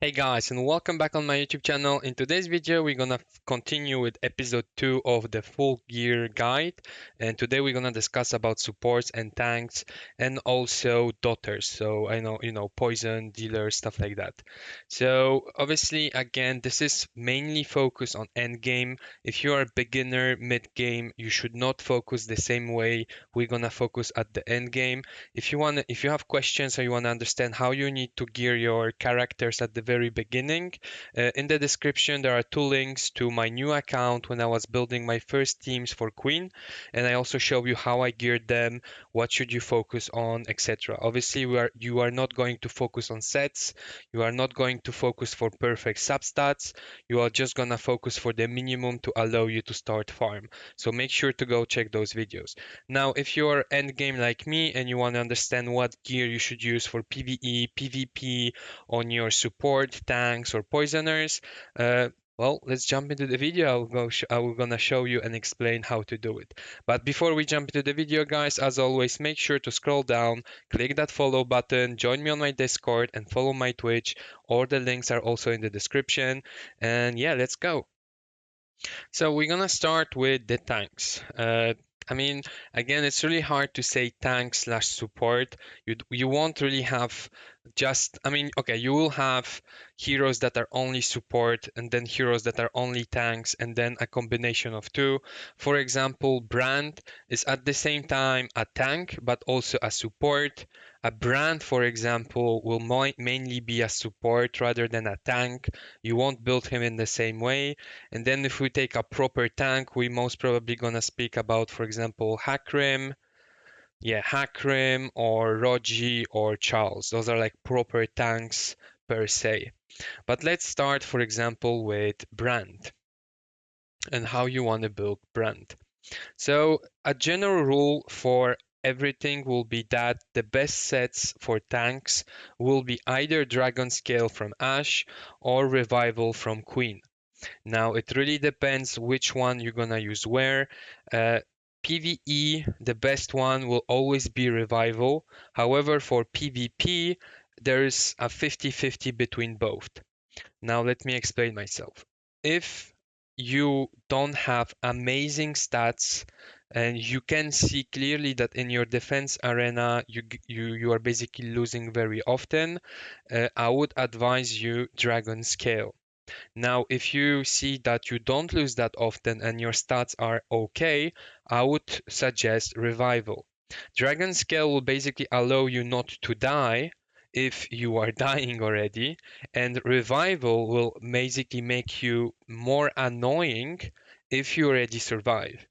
Hey guys, and welcome back on my YouTube channel. In today's video, we're gonna continue with episode 2 of the full gear guide. And today we're gonna discuss about supports and tanks and also daughters. So I know, poison, dealers, stuff like that. So obviously, again, this is mainly focused on end game. If you are a beginner mid game, you should not focus the same way we're gonna focus at the end game. If you have questions or you want to understand how you need to gear your characters at the very beginning, in the description there are two links to my new account when I was building my first teams for Queen, and I also show you how I geared them, what should you focus on, etc. Obviously, you are not going to focus on sets, you are not going to focus for perfect substats, you are just gonna focus for the minimum to allow you to start farm. So make sure to go check those videos. Now, if you're end game like me and you want to understand what gear you should use for PvE, PvP on your support, tanks, or poisoners, well, let's jump into the video. I will gonna show you and explain how to do it. But before we jump into the video, guys, as always, make sure to scroll down, click that follow button, join me on my Discord, and follow my Twitch. All the links are also in the description. And yeah, let's go. So we're gonna start with the tanks. I mean, again, it's really hard to say tank slash support. You won't really have just. I mean, okay, you will have heroes that are only support, and then heroes that are only tanks, and then a combination of two. For example, Brand is at the same time a tank, but also a support. A Brand, for example, will mainly be a support rather than a tank. You won't build him in the same way. And then if we take a proper tank, we most probably gonna speak about, for example, Hakrim. Yeah, Hakrim or Roji or Charles. Those are like proper tanks per se. But let's start, for example, with Brand and how you want to build Brand. So a general rule for everything will be that the best sets for tanks will be either Dragon Scale from Ash or Revival from Queen. Now, it really depends which one you're gonna use where. Uh, PvE, the best one will always be Revival. However, for PvP, there's a 50-50 between both. Now, let me explain myself. If you don't have amazing stats and you can see clearly that in your defense arena you are basically losing very often, I would advise you Dragon Scale. Now, if you see that you don't lose that often and your stats are okay, I would suggest Revival. Dragon Scale will basically allow you not to die if you are dying already, and Revival will basically make you more annoying if you already survive.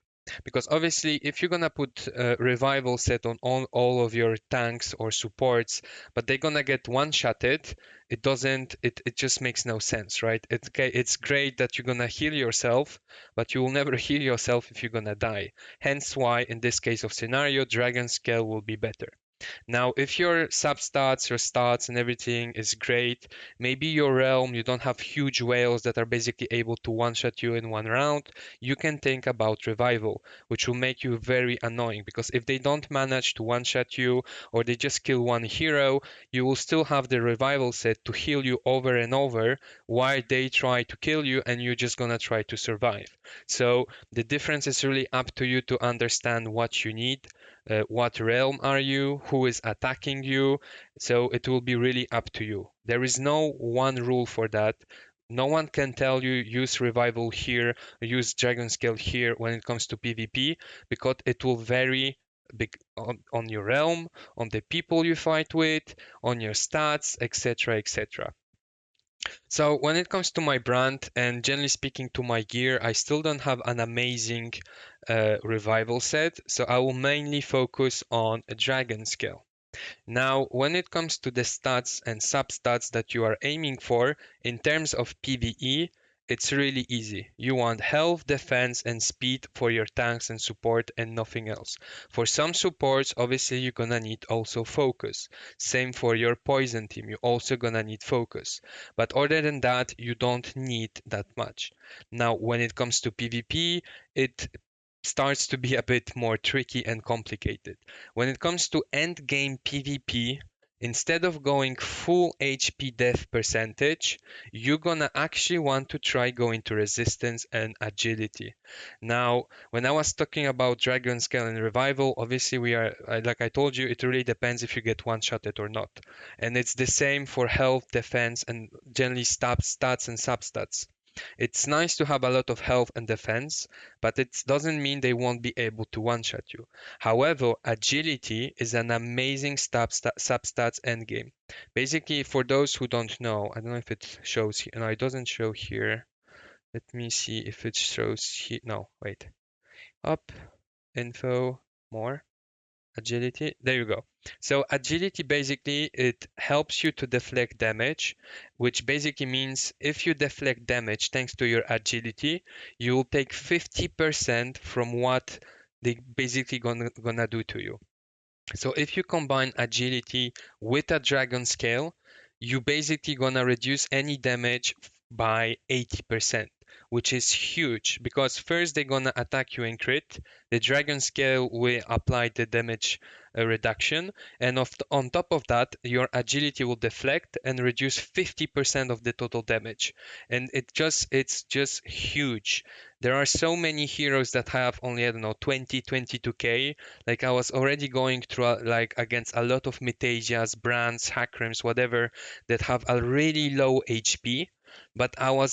Because obviously, if you're gonna put revival set on all of your tanks or supports, but they're gonna get one-shotted, it just makes no sense, right? It's okay, it's great that you're gonna heal yourself, but you will never heal yourself if you're gonna die. Hence why, in this case of scenario, Dragon Scale will be better. Now, if your substats, your stats, and everything is great, maybe your realm, you don't have huge whales that are basically able to one-shot you in one round, you can think about revival, which will make you very annoying because if they don't manage to one-shot you or they just kill one hero, you will still have the revival set to heal you over and over while they try to kill you and you're just gonna try to survive. So the difference is really up to you to understand what you need, what realm are you, who is attacking you. So it will be really up to you. There is no one rule for that. No one can tell you use revival here, use dragon scale here when it comes to PvP because it will vary on your realm, on the people you fight with, on your stats, etc. etc. So when it comes to my brand and generally speaking to my gear, I still don't have an amazing revival set, so I will mainly focus on a dragon scale. Now, when it comes to the stats and substats that you are aiming for in terms of PvE, it's really easy. You want health, defense, and speed for your tanks and support and nothing else. For some supports, obviously you're gonna need also focus. Same for your poison team, you're also gonna need focus. But other than that, you don't need that much. Now, when it comes to PvP, it starts to be a bit more tricky and complicated. When it comes to end game PvP, instead of going full HP death percentage, you're gonna actually want to try going to resistance and agility. Now, when I was talking about Dragon Scale and Revival, obviously like I told you, it really depends if you get one-shotted or not. And it's the same for health, defense, and generally stats and substats. It's nice to have a lot of health and defense, but it doesn't mean they won't be able to one-shot you. However, agility is an amazing substats endgame. Basically, for those who don't know, I don't know if it shows here. No, it doesn't show here. Let me see if it shows here. No, wait. Up, info, more. Agility, there you go. So agility basically it helps you to deflect damage, which basically means if you deflect damage thanks to your agility, you will take 50% from what they basically gonna do to you. So if you combine agility with a dragon scale, you basically gonna reduce any damage by 80%, which is huge because first they're gonna attack you in crit. The dragon scale will apply the damage reduction, and on top of that, your agility will deflect and reduce 50% of the total damage. And it's just huge. There are so many heroes that have only, I don't know, 20, 22k. Like I was already going through like against a lot of Metasias, Brands, Hakrims, whatever that have a really low HP, but they were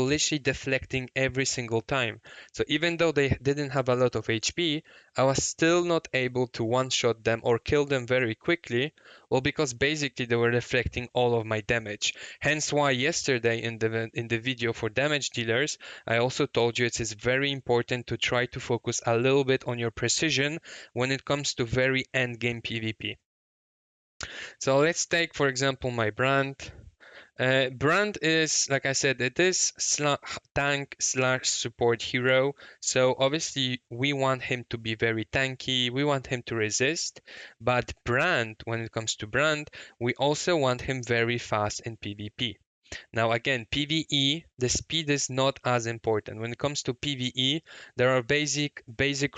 literally deflecting every single time. So even though they didn't have a lot of HP, I was still not able to one-shot them or kill them very quickly, well, because basically they were reflecting all of my damage. Hence why yesterday in the video for damage dealers, I also told you it is very important to try to focus a little bit on your precision when it comes to very end game PvP. So let's take, for example, my brand. Brand is, like I said, it is tank slash support hero. So obviously we want him to be very tanky. We want him to resist. But Brand, when it comes to Brand, we also want him very fast in PvP. Now again, PvE, the speed is not as important. When it comes to PvE, there are basic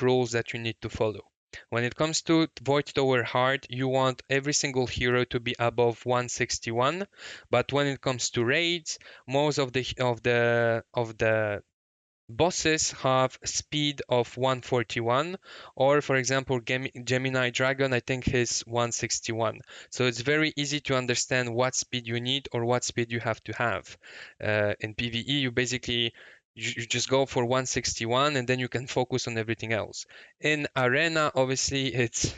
rules that you need to follow. When it comes to Void Tower Hard, you want every single hero to be above 161, but when it comes to raids, most of the bosses have speed of 141, or for example Gemini Dragon, I think is 161. So it's very easy to understand what speed you need or what speed you have to have. In PvE, you just go for 161 and then you can focus on everything else. In arena, obviously it's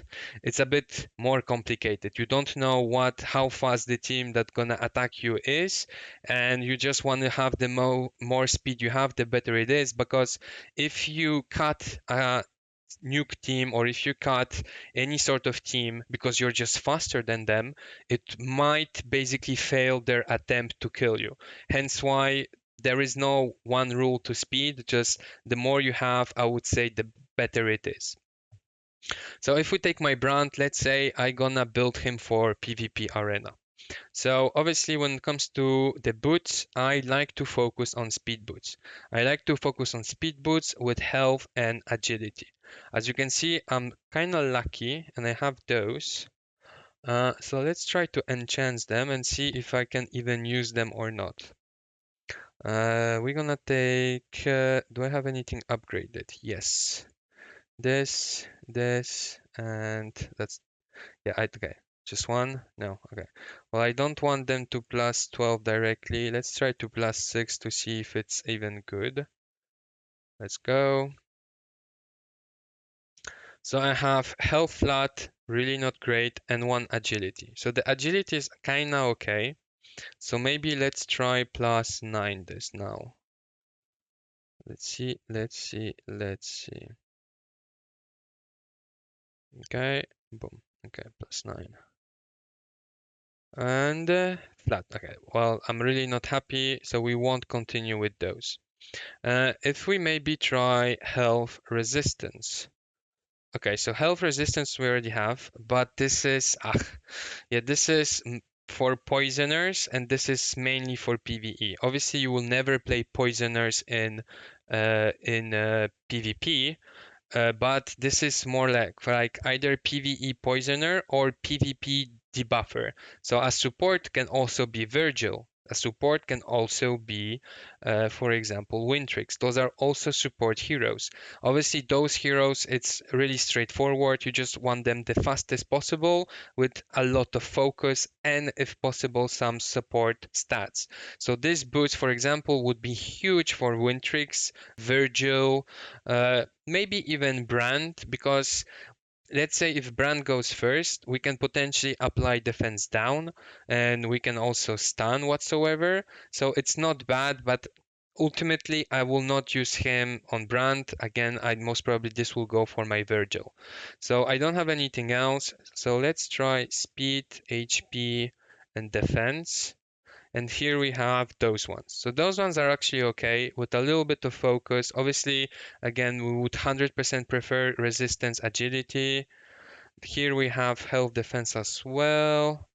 a bit more complicated. You don't know how fast the team that's gonna attack you is, and you just want to have the more speed you have, the better it is, because if you cut a nuke team or if you cut any sort of team because you're just faster than them, it might basically fail their attempt to kill you. Hence why there is no one rule to speed, just the more you have, I would say, the better it is. So if we take my brand, let's say I gonna build him for PvP arena. So obviously when it comes to the boots, I like to focus on speed boots. I like to focus on speed boots with health and agility. As you can see, I'm kind of lucky and I have those. So let's try to enchant them and see if I can even use them or not. We're gonna take, do I have anything upgraded? Yes. This, and that's, yeah, okay. Just one? No, okay. Well, I don't want them to plus 12 directly. Let's try to plus 6 to see if it's even good. Let's go. So I have health flat, really not great, and one agility. So the agility is kinda okay. So maybe let's try plus 9 this now. Let's see. Okay, boom. Okay, plus 9. And flat. Okay, well, I'm really not happy, so we won't continue with those. If we maybe try health resistance. Okay, so health resistance we already have, but this is, this is for poisoners, and this is mainly for PvE. Obviously, you will never play poisoners in PvP, but this is more like for like either PvE poisoner or PvP debuffer. So a support can also be Virgil. A support can also be, for example, Wintrix. Those are also support heroes. Obviously, those heroes, it's really straightforward. You just want them the fastest possible with a lot of focus and, if possible, some support stats. So this boost, for example, would be huge for Wintrix, Virgil, maybe even Brand, because let's say if Brand goes first, we can potentially apply defense down and we can also stun whatsoever. So it's not bad, but ultimately I will not use him on Brand. Again, I most probably this will go for my Virgil. So I don't have anything else. So let's try speed, HP, and defense. And here we have those ones. So those ones are actually okay with a little bit of focus. Obviously, again, we would 100% prefer resistance, agility. Here we have health, defense as well.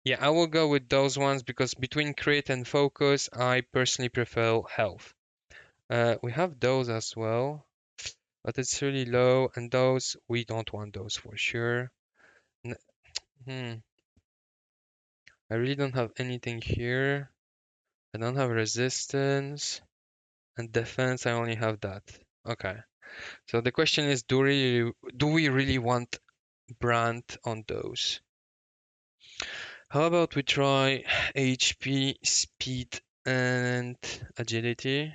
Yeah, I will go with those ones because between crit and focus, I personally prefer health. We have those as well, but it's really low, and those, we don't want those for sure. N hmm, I really don't have anything here. I don't have resistance. And defense, I only have that. Okay. So the question is, do we really want brand on those? How about we try HP, speed, and agility?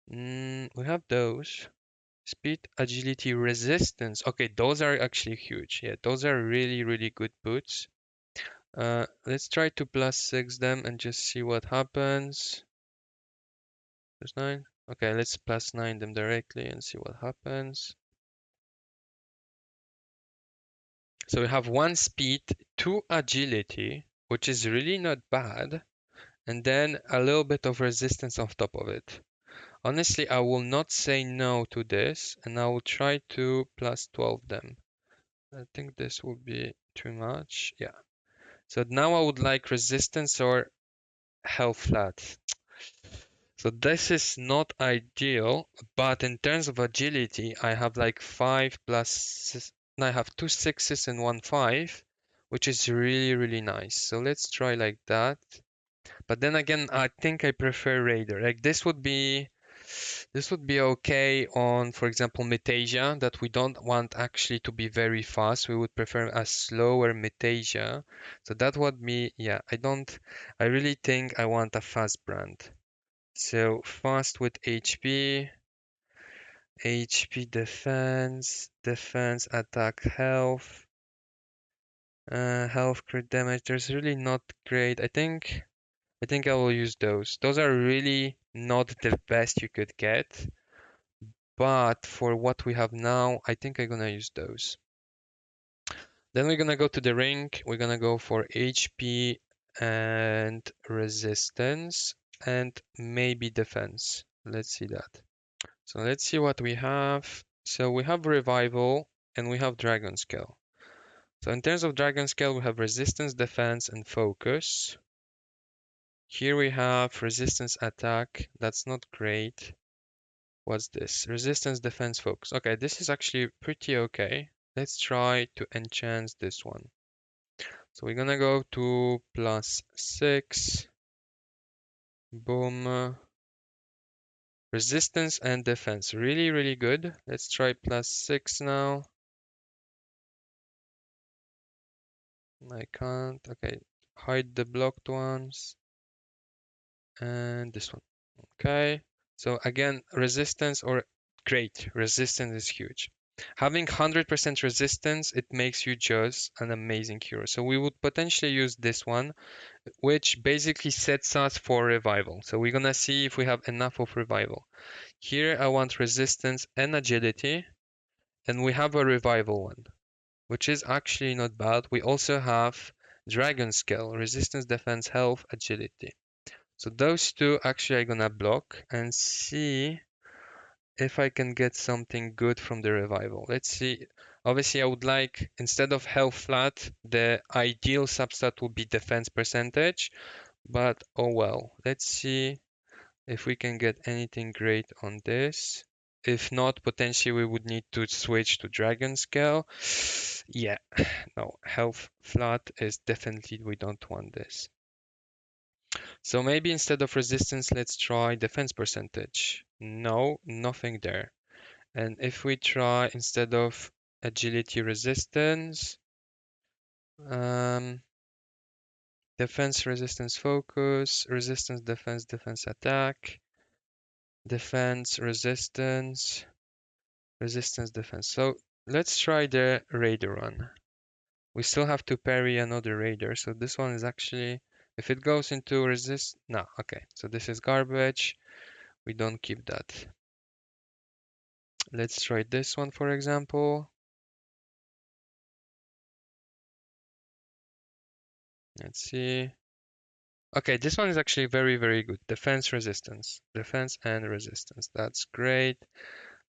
We have those. Speed, agility, resistance. Okay, those are actually huge. Yeah, those are really, really good boots. Let's try to +6 them and just see what happens. +9. Okay, let's +9 them directly and see what happens. So we have 1 speed, 2 agility, which is really not bad, and then a little bit of resistance on top of it. Honestly, I will not say no to this, and I will try to +12 them. I think this will be too much. Yeah. So now I would like resistance or health flat. So this is not ideal, but in terms of agility, I have like 5 plus, I have 2 sixes and 1 5, which is really, really nice. So let's try like that. But then again, I think I prefer Raider. Like this would be okay on, for example, Metasia, that we don't want actually to be very fast. We would prefer a slower Metasia. So that would be, yeah, I really think I want a fast brand. So fast with HP, HP defense, defense, attack, health, health, crit damage. There's really not great. I think I will use those. Those are really not the best you could get, but for what we have now, I think I'm gonna use those. Then we're gonna go to the ring. We're gonna go for HP and resistance and maybe defense. Let's see that. So let's see what we have. So we have revival and we have dragon scale. So in terms of dragon scale, we have resistance, defense, and focus. Here we have resistance, attack. That's not great. What's this? Resistance, defense, focus. Okay, this is actually pretty okay. Let's try to enchant this one. So we're gonna go to +6. Boom. Resistance and defense. Really, really good. Let's try +6 now. I can't. Okay. Hide the blocked ones. And this one. Okay. So again, resistance or great. Resistance is huge. Having 100% resistance, it makes you just an amazing hero. So we would potentially use this one, which basically sets us for revival. So we're gonna see if we have enough of revival. Here I want resistance and agility, and we have a revival one, which is actually not bad. We also have dragon scale, resistance, defense, health, agility. So those two actually I'm gonna block and see if I can get something good from the revival. Let's see. Obviously, I would like, instead of health flat, the ideal substat would be defense percentage, but oh well. Let's see if we can get anything great on this. If not, potentially we would need to switch to Dragon Scale. Yeah, no, health flat is definitely, we don't want this. So maybe instead of resistance, let's try defense percentage. No, nothing there. And if we try instead of agility resistance, defense resistance focus, resistance defense defense attack, defense resistance, resistance defense. So let's try the raider one. We still have to parry another raider, so this one is actually, if it goes into resist, no, okay, so this is garbage. We don't keep that. Let's try this one, for example. Let's see. Okay, this one is actually very, very good. Defense resistance. Defense and resistance. That's great.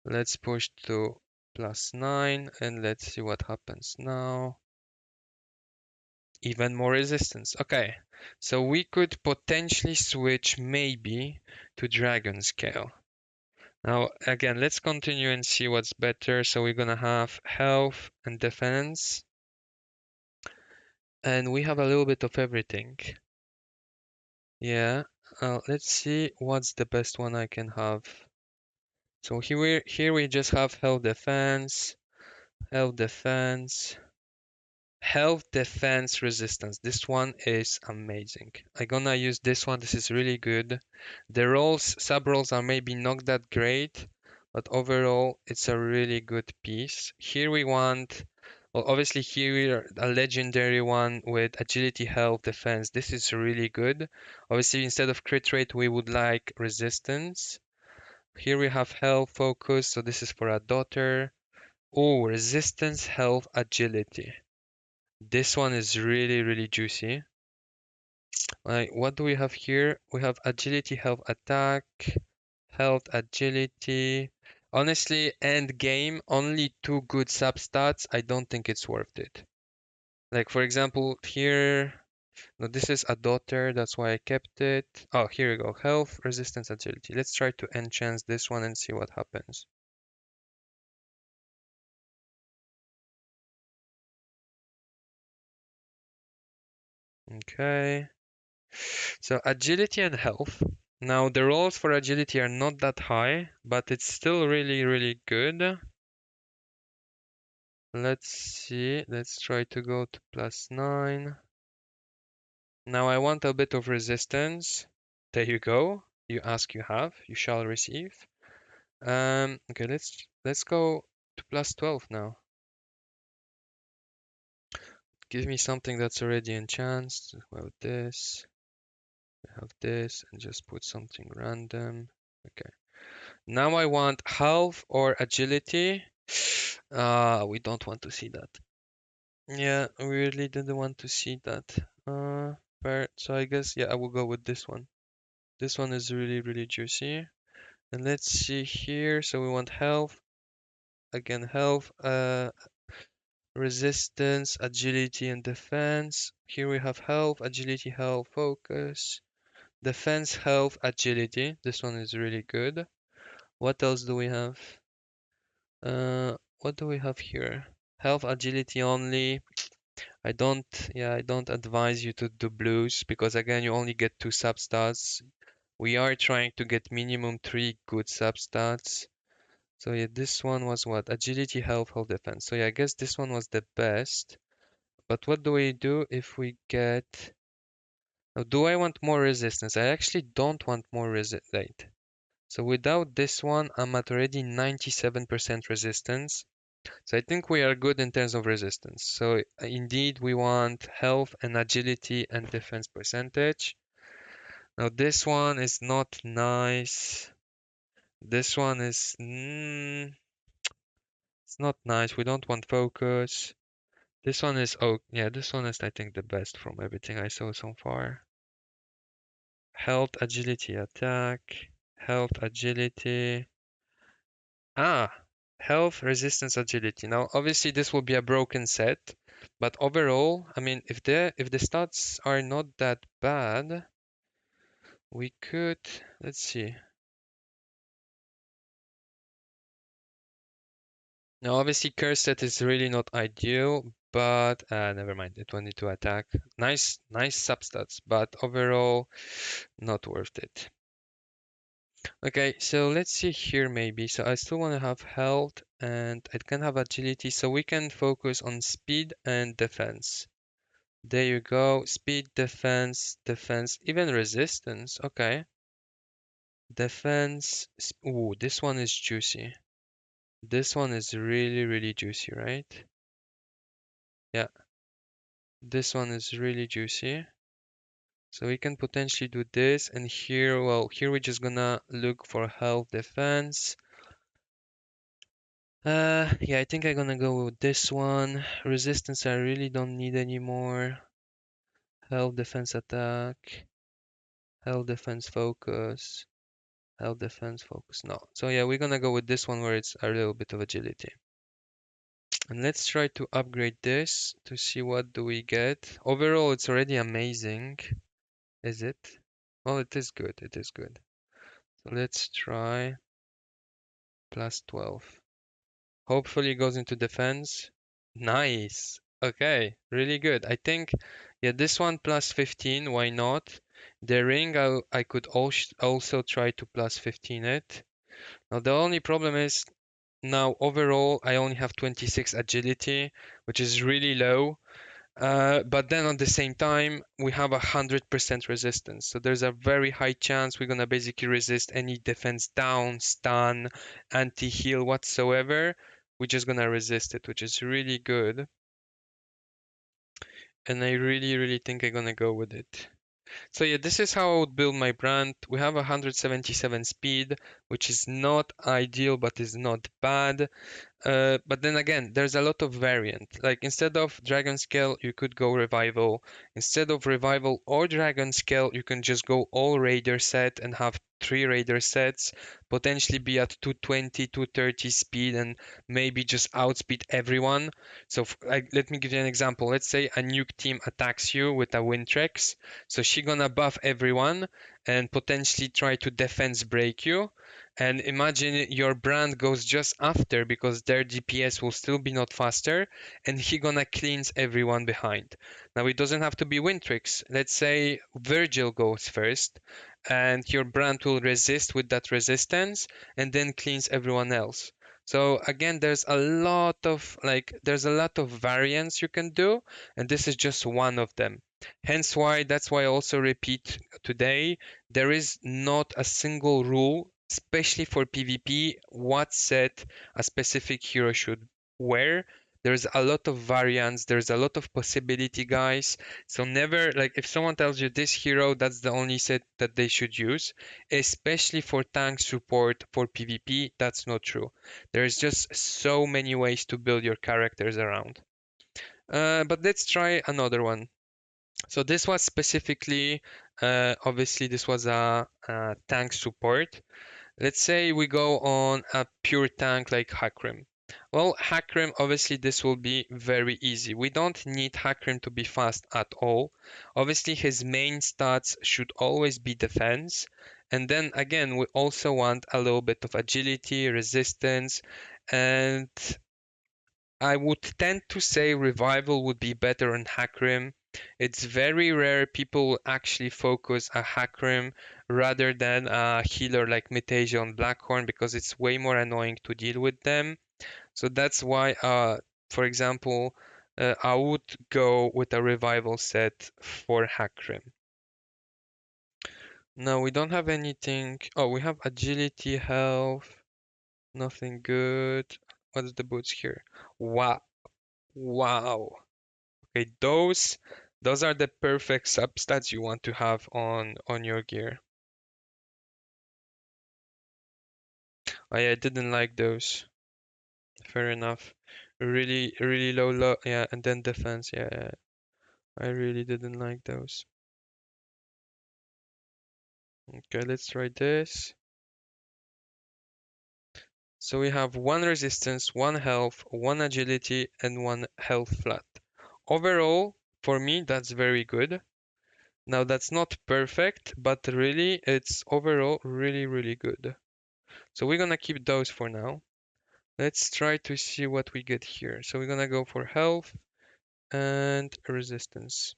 Let's push to +9 and let's see what happens now. Even more resistance. Okay, so we could potentially switch maybe to Dragon Scale. Now, again, let's continue and see what's better. So we're gonna have health and defense. And we have a little bit of everything. Yeah, let's see what's the best one I can have. So here we just have health defense, health defense, health defense resistance. This one is amazing. I'm gonna use this one. This is really good. The rolls, sub rolls are maybe not that great, but overall it's a really good piece. Here we want, well, obviously here we are a legendary one with agility, health, defense. This is really good. Obviously instead of crit rate we would like resistance. Here we have health focus, so this is for a daughter. Oh, resistance, health, agility. This one is really, really juicy. Like, what do we have here? We have agility, health, attack, health, agility. Honestly, end game, only two good substats. I don't think it's worth it. Like, for example, here, no, this is a daughter, that's why I kept it. Oh, here we go. Health, resistance, agility. Let's try to enchant this one and see what happens. Okay. So agility and health. Now the rolls for agility are not that high, but it's still really, really good. Let's see. Let's try to go to +9. Now I want a bit of resistance. There you go. You ask, you have. You shall receive. Okay, let's go to +12 now. Give me something that's already enhanced. Well, this. I have this, and just put something random. Okay. Now I want health or agility. We don't want to see that. Yeah, we really didn't want to see that. So I guess, yeah, I will go with this one. This one is really, really juicy. And let's see here. So we want health. Again, health, resistance, agility, and defense. Here we have health, agility, health, focus. Defense, health, agility. This one is really good. What else do we have? What do we have here? Health, agility only. I don't advise you to do blues because again, you only get two substats. We are trying to get minimum three good substats. So yeah, this one was what? Agility, health, health, defense. So yeah, I guess this one was the best. But what do we do if we get... Now, do I want more resistance? I actually don't want more resistance. So without this one, I'm at already 97% resistance. So I think we are good in terms of resistance. So indeed, we want health and agility and defense percentage. Now this one is not nice. This one is, it's not nice. We don't want focus. This one is, oh yeah, this one is I think the best from everything I saw so far. Health, agility, attack. Health, agility. Ah, health, resistance, agility. Now, obviously, this will be a broken set, but overall, I mean, if the stats are not that bad, we could, let's see. Now, obviously, curse set is really not ideal, but never mind. It wanted to attack. Nice substats, but overall, not worth it. Okay, so let's see here maybe. So I still want to have health and I can have agility, so we can focus on speed and defense. There you go. Speed, defense, even resistance. Okay. Defense. Ooh, this one is juicy. This one is really juicy, right? Yeah, this one is really juicy. So we can potentially do this, and here, well, here we're just gonna look for health defense. Yeah, I think I'm gonna go with this one. Resistance I really don't need anymore. Health defense attack. Health defense focus. Health defense focus. No. So yeah, we're gonna go with this one where it's a little bit of agility. And let's try to upgrade this to see what do we get. Overall, it's already amazing. Is it? Well, it is good. It is good. So let's try plus 12. Hopefully it goes into defense. Nice. Okay, really good. I think, yeah, this one plus 15, why not? The ring, I could also try to plus 15 it. Now, the only problem is now overall I only have 26 agility, which is really low. But then at the same time, we have 100% resistance. So there's a very high chance we're gonna basically resist any defense down, stun, anti-heal whatsoever. We're just gonna resist it, which is really good. And I really think I'm gonna go with it. So yeah, this is how I would build my brand. We have 177 speed, which is not ideal, but is not bad. But then again, there's a lot of variant. Like instead of Dragon Scale, you could go Revival. Instead of Revival or Dragon Scale, you can just go all Raider set and have 3 Raider sets, potentially be at 220, 230 speed and maybe just outspeed everyone. So like, let me give you an example. Let's say a nuke team attacks you with a Wintrex. So she gonna buff everyone and potentially try to defense break you. And imagine your brand goes just after because their DPS will still be not faster and he gonna cleanse everyone behind. Now it doesn't have to be Wintrix. Let's say Virgil goes first and your brand will resist with that resistance and then cleans everyone else. So again, there's a lot of variants you can do, and this is just one of them. Hence why that's why I also repeat today, there is not a single rule, especially for PvP, what set a specific hero should wear. There's a lot of variants, there's a lot of possibility, guys. So never, like, if someone tells you this hero, that's the only set that they should use, especially for tank support for PvP, that's not true. There's just so many ways to build your characters around. But let's try another one. So this was specifically, obviously, this was a tank support. Let's say we go on a pure tank like Hakrim. Well, Hakrim, obviously, this will be very easy. We don't need Hakrim to be fast at all. Obviously, his main stats should always be defense. And then again, we also want a little bit of agility, resistance, and I would tend to say Revival would be better on Hakrim. It's very rare people actually focus a Hakrim rather than a healer like Metasia on Blackhorn because it's way more annoying to deal with them. So that's why, for example, I would go with a Revival set for Hakrim. Now we don't have anything. Oh, we have Agility, Health, nothing good. What's the boots here? Wow. Wow. Okay, those are the perfect substats you want to have on your gear. I didn't like those. Fair enough. Really low, yeah, and then defense. Yeah, I really didn't like those. Okay, let's try this. So we have 1 resistance, 1 health, 1 agility, and 1 health flat. Overall, for me, that's very good. Now that's not perfect, but really, it's overall really good. So we're gonna keep those for now. Let's try to see what we get here. So we're gonna go for health and resistance.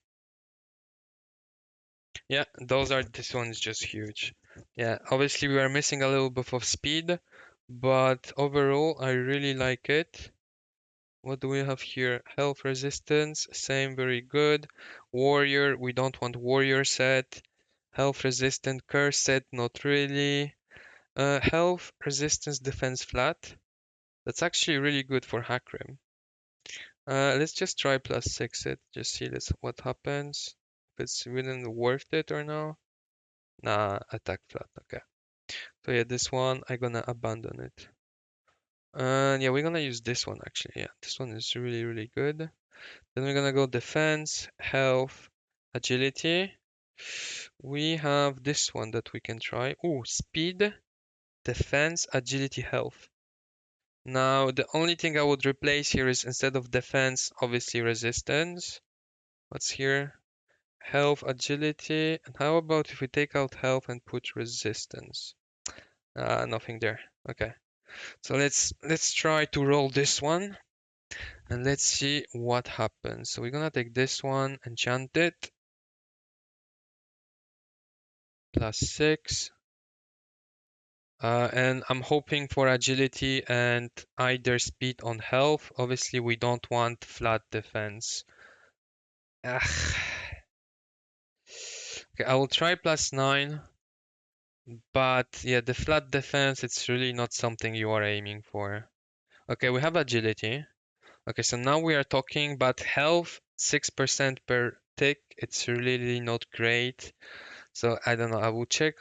Yeah, this one is just huge. Yeah, obviously we are missing a little bit of speed, but overall I really like it. What do we have here? Health resistance, same, very good. Warrior, we don't want warrior set. Health resistant curse set, not really. Health resistance defense flat. That's actually really good for Hakrim. Let's just try +6 it. Just see this what happens. If it's really worth it or no. Nah, attack flat. Okay. So yeah, this one I'm gonna abandon it. And yeah, we're gonna use this one actually. Yeah, this one is really, really good. Then we're gonna go defense, health, agility. We have this one that we can try. Ooh, speed, defense, agility, health. Now, the only thing I would replace here is instead of defense, obviously resistance. What's here? Health, agility. And how about if we take out health and put resistance? Nothing there. Okay. So let's try to roll this one and let's see what happens. So we're gonna take this one, enchant it, +6. And I'm hoping for agility and either speed on health. Obviously, we don't want flat defense. Ugh. Okay, I will try +9, but yeah, the flat defense, it's really not something you are aiming for. Okay, we have agility. Okay, so now we are talking about health, 6% per tick. It's really not great. So I don't know, I will check.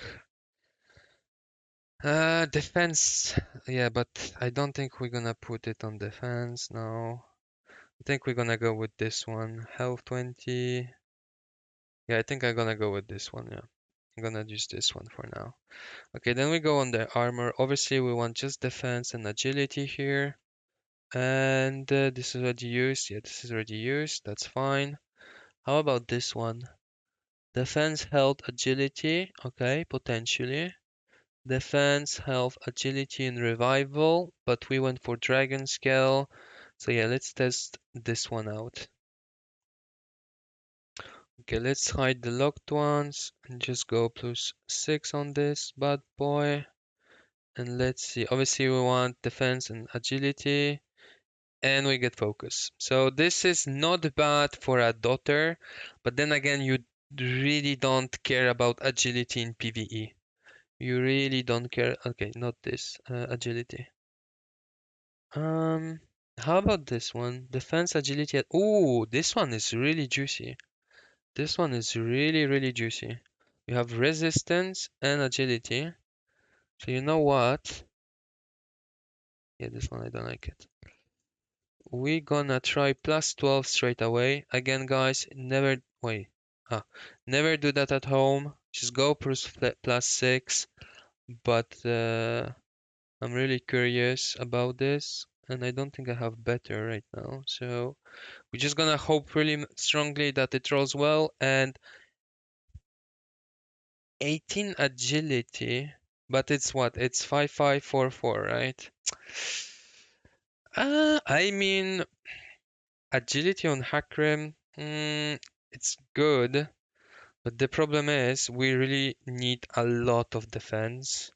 Defense. Yeah, but I don't think we're gonna put it on defense. No. I think we're gonna go with this one. Health 20. Yeah, I think I'm gonna go with this one. Yeah. I'm gonna use this one for now. Okay, then we go on the armor. Obviously, we want just defense and agility here. And this is already used. Yeah, this is already used. That's fine. How about this one? Defense, health, agility. Okay, potentially. Defense, health, agility, and revival. But we went for dragon scale. So yeah, let's test this one out. Okay, let's hide the locked ones and just go +6 on this bad boy. And let's see. Obviously, we want defense and agility. And we get focus. So this is not bad for a daughter, but then again, you really don't care about agility in PvE. You really don't care. Okay, not this agility. Um, how about this one? Defense, agility. Ooh, this one is really juicy. This one is really, really juicy. You have resistance and agility. So you know what? Yeah, this one I don't like it. We gonna try +12 straight away. Again, guys, never wait. Never do that at home. Just go +6. But I'm really curious about this, and I don't think I have better right now. So we're just gonna hope really strongly that it rolls well. And 18 agility, but it's what? It's 5544, right? I mean, agility on Hakrim, it's good, but the problem is we really need a lot of defense.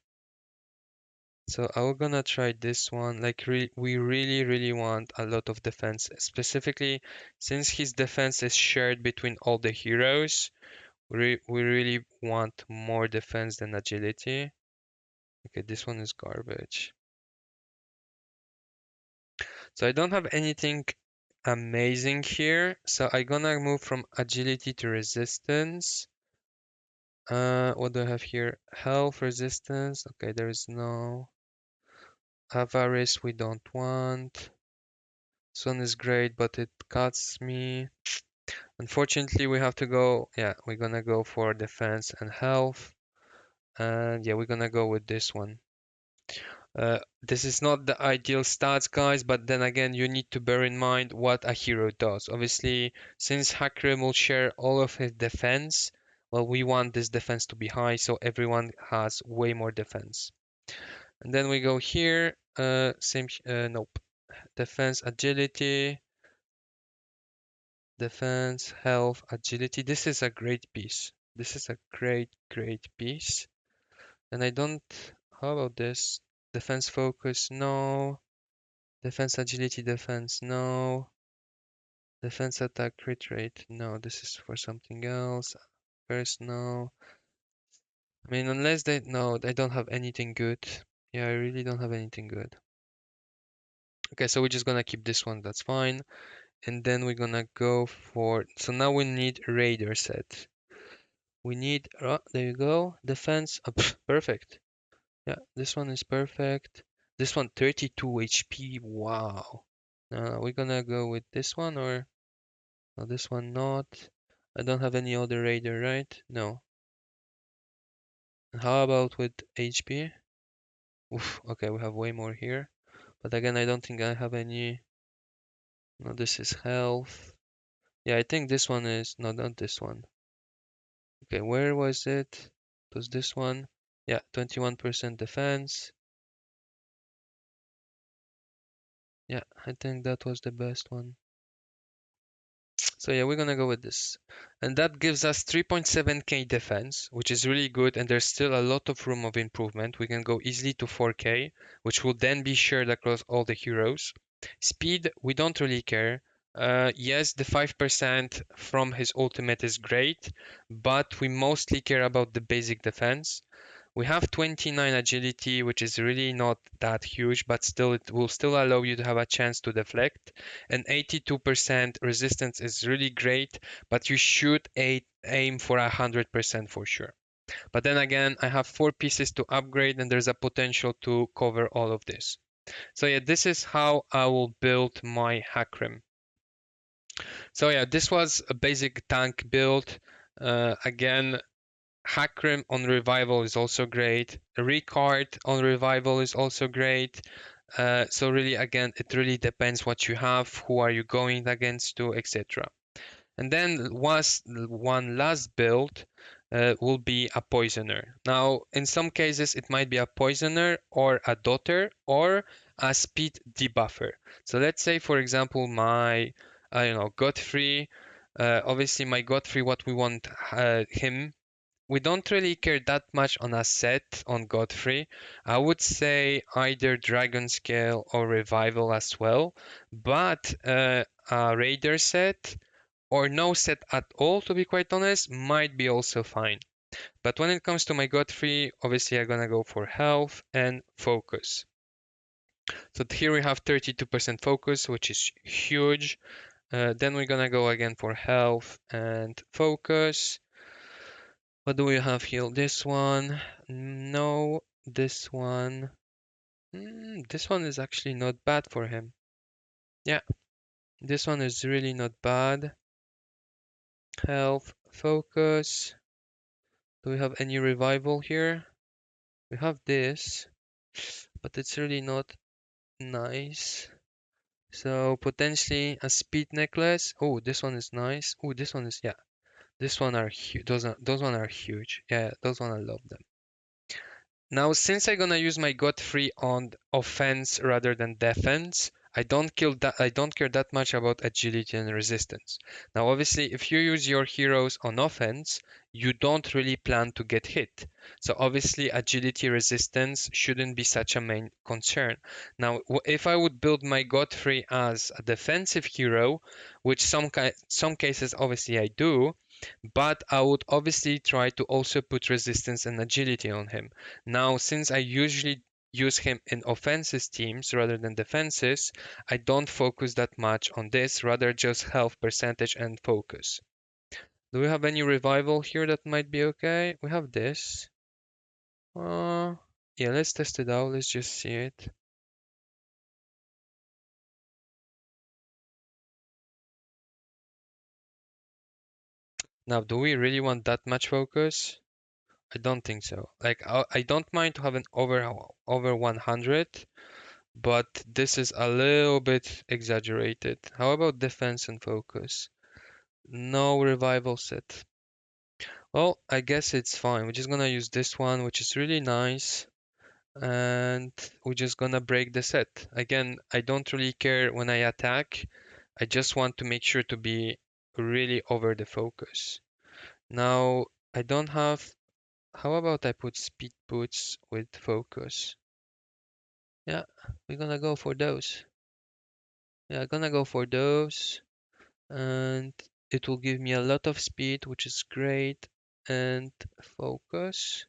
So I'm gonna try this one. Like we really, really want a lot of defense, specifically since his defense is shared between all the heroes. We really want more defense than agility. Okay, this one is garbage. So I don't have anything amazing here. So I'm gonna move from agility to resistance. What do I have here? Health, resistance. Okay, there is no. Avarice, we don't want. This one is great, but it cuts me. Unfortunately, we have to go. Yeah, we're gonna go for defense and health. And yeah, we're gonna go with this one. This is not the ideal stats, guys, but then again, you need to bear in mind what a hero does. Obviously, since Hakrim will share all of his defense, well, we want this defense to be high, so everyone has way more defense. And then we go here. nope. Defense, agility, defense, health, agility. This is a great piece. This is a great piece. And I don't, how about this? Defense focus, no. Defense agility, defense, no. Defense attack crit rate, no. This is for something else. First, no. I mean, unless they, no, I don't have anything good. Yeah, I really don't have anything good. Okay, so we're just gonna keep this one, that's fine. And then we're gonna go for, so now we need Raider set. We need, oh, there you go, defense, perfect. Yeah, this one is perfect. This one, 32 HP, wow. We're gonna go with this one or, no, this one not. I don't have any other Raider, right? No. How about with HP? Oof, okay, we have way more here. But again, I don't think I have any, no, this is health. Yeah, I think this one is, no, not this one. Okay, where was it? It was this one. Yeah, 21% defense. Yeah, I think that was the best one. So yeah, we're gonna go with this. And that gives us 3.7k defense, which is really good, and there's still a lot of room of improvement. We can go easily to 4k, which will then be shared across all the heroes. Speed, we don't really care. Yes, the 5% from his ultimate is great, but we mostly care about the basic defense. We have 29 agility, which is really not that huge, but still it will still allow you to have a chance to deflect. And 82% resistance is really great, but you should aim for 100% for sure. But then again, I have 4 pieces to upgrade and there's a potential to cover all of this. So yeah, this is how I will build my Hakrim. So yeah, this was a basic tank build. Again, Hakrim on revival is also great. Ricard on revival is also great. So really, again, it really depends what you have, who are you going against to, etc. And then was one last build will be a poisoner. Now, in some cases, it might be a poisoner or a daughter or a speed debuffer. So let's say, for example, my, I don't know, Godfrey. Obviously, my Godfrey, what we want him, we don't really care that much on a set on Godfrey. I would say either Dragon Scale or Revival as well, but a Raider set or no set at all, to be quite honest, might be also fine. But when it comes to my Godfrey, obviously I'm gonna go for health and focus. So here we have 32% focus, which is huge. Then we're gonna go again for health and focus. What do we have here? This one. No, this one. This one is actually not bad for him. Yeah, this one is really not bad. Health, focus. Do we have any revival here? We have this, but it's really not nice. So potentially a speed necklace. Oh, this one is nice. Oh, this one is, yeah. This one are huge. Those one are huge. Yeah, those one I love them. Now, since I'm gonna use my Godfrey on offense rather than defense, I don't care that much about agility and resistance. Now, obviously, if you use your heroes on offense, you don't really plan to get hit. So obviously, agility resistance shouldn't be such a main concern. Now, if I would build my Godfrey as a defensive hero, which some cases obviously I do, but I would obviously try to also put resistance and agility on him. Now, since I usually use him in offenses teams rather than defenses, I don't focus that much on this, rather just health percentage and focus. Do we have any revival here that might be okay? We have this. Yeah, let's test it out. Let's just see it. Now, do we really want that much focus? I don't think so. Like, I don't mind to have an over 100, but this is a little bit exaggerated. How about defense and focus? No revival set. Well, I guess it's fine. We're just gonna use this one, which is really nice. and we're just gonna break the set. Again, I don't really care when I attack. I just want to make sure to be really over the focus. Now, I don't have. How about I put speed boots with focus? Yeah, we're gonna go for those. Yeah, gonna go for those, and it will give me a lot of speed, which is great, and focus.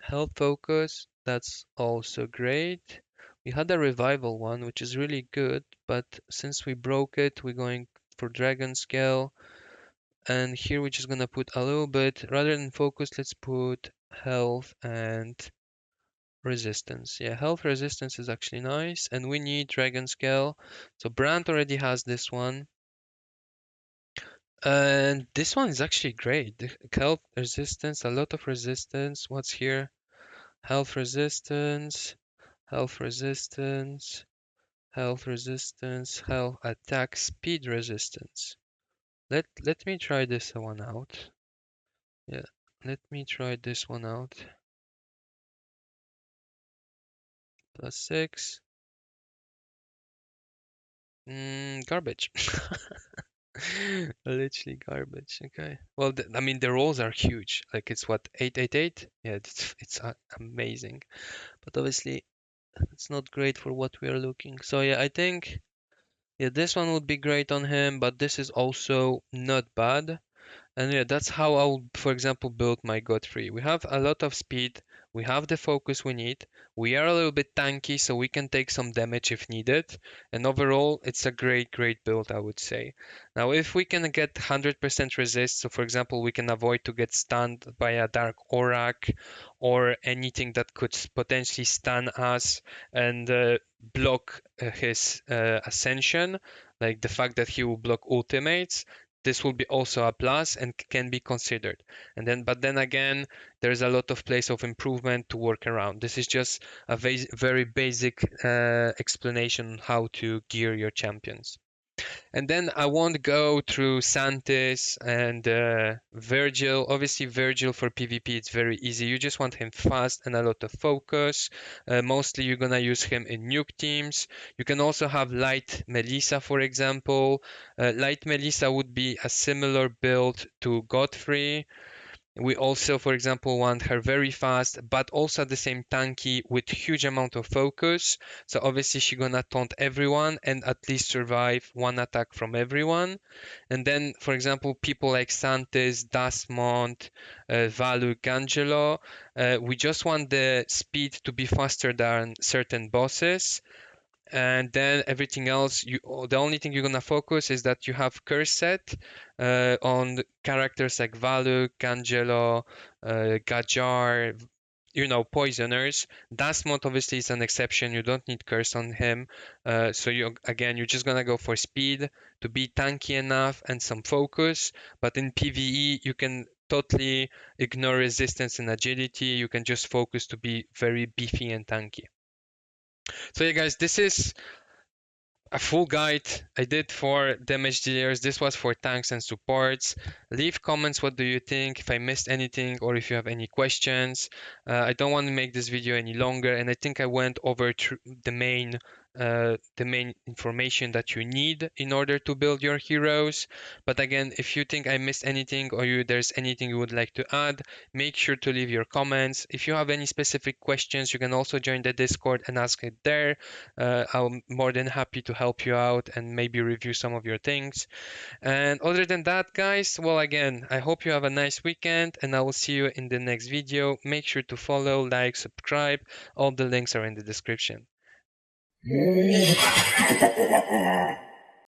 Health focus, that's also great. We had a revival one, which is really good, but since we broke it, we're going for dragon scale. And here we're just gonna put a little bit, rather than focus, let's put health and resistance. Yeah, health resistance is actually nice, and we need dragon scale. So Brand already has this one. And this one is actually great. The health resistance, a lot of resistance. What's here? Health resistance. Health resistance, health resistance, health attack, speed resistance. Let me try this one out. Yeah, let me try this one out. +6. Garbage. Literally garbage. Okay. Well, I mean the rolls are huge. Like it's what 888. Yeah, it's amazing. But obviously it's not great for what we are looking. So yeah, I think yeah this one would be great on him, but this is also not bad. And yeah, that's how I'll, for example, build my Godfrey. We have a lot of speed, we have the focus we need, we are a little bit tanky, so we can take some damage if needed. And overall, it's a great, great build, I would say. Now, if we can get 100% resist, so for example, we can avoid to get stunned by a Dark Aurak or anything that could potentially stun us and block his ascension, like the fact that he will block ultimates, this will be also a plus and can be considered. But then again, there's a lot of place of improvement to work around. This is just a very basic explanation how to gear your champions. And then I won't go through Santis and Virgil. Obviously, Virgil for PvP, it's very easy. You just want him fast and a lot of focus. Mostly, you're gonna use him in nuke teams. You can also have Light Melissa, for example. Light Melissa would be a similar build to Godfrey. We also, for example, want her very fast, but also at the same tanky with huge amount of focus. So obviously she's gonna taunt everyone and at least survive one attack from everyone. And then, for example, people like Santis, Dasmont, Valu, Gangelo, we just want the speed to be faster than certain bosses, and then everything else, the only thing you're gonna focus is that you have curse set on characters like Valuk, Angelo, Gajar, poisoners. Dasmont obviously is an exception. You don't need curse on him. So you're just gonna go for speed to be tanky enough and some focus. But in PvE, you can totally ignore resistance and agility. You can just focus to be very beefy and tanky. So yeah, guys, this is a full guide I did for damage dealers. This was for tanks and supports. Leave comments, what do you think, if I missed anything or if you have any questions. I don't want to make this video any longer, and I think I went over the main information that you need in order to build your heroes. But again, if you think I missed anything or there's anything you would like to add, make sure to leave your comments. If you have any specific questions, you can also join the Discord and ask it there. I'm more than happy to help you out and maybe review some of your things. And other than that, guys, well, again, I hope you have a nice weekend and I will see you in the next video. Make sure to follow, like, subscribe. All the links are in the description.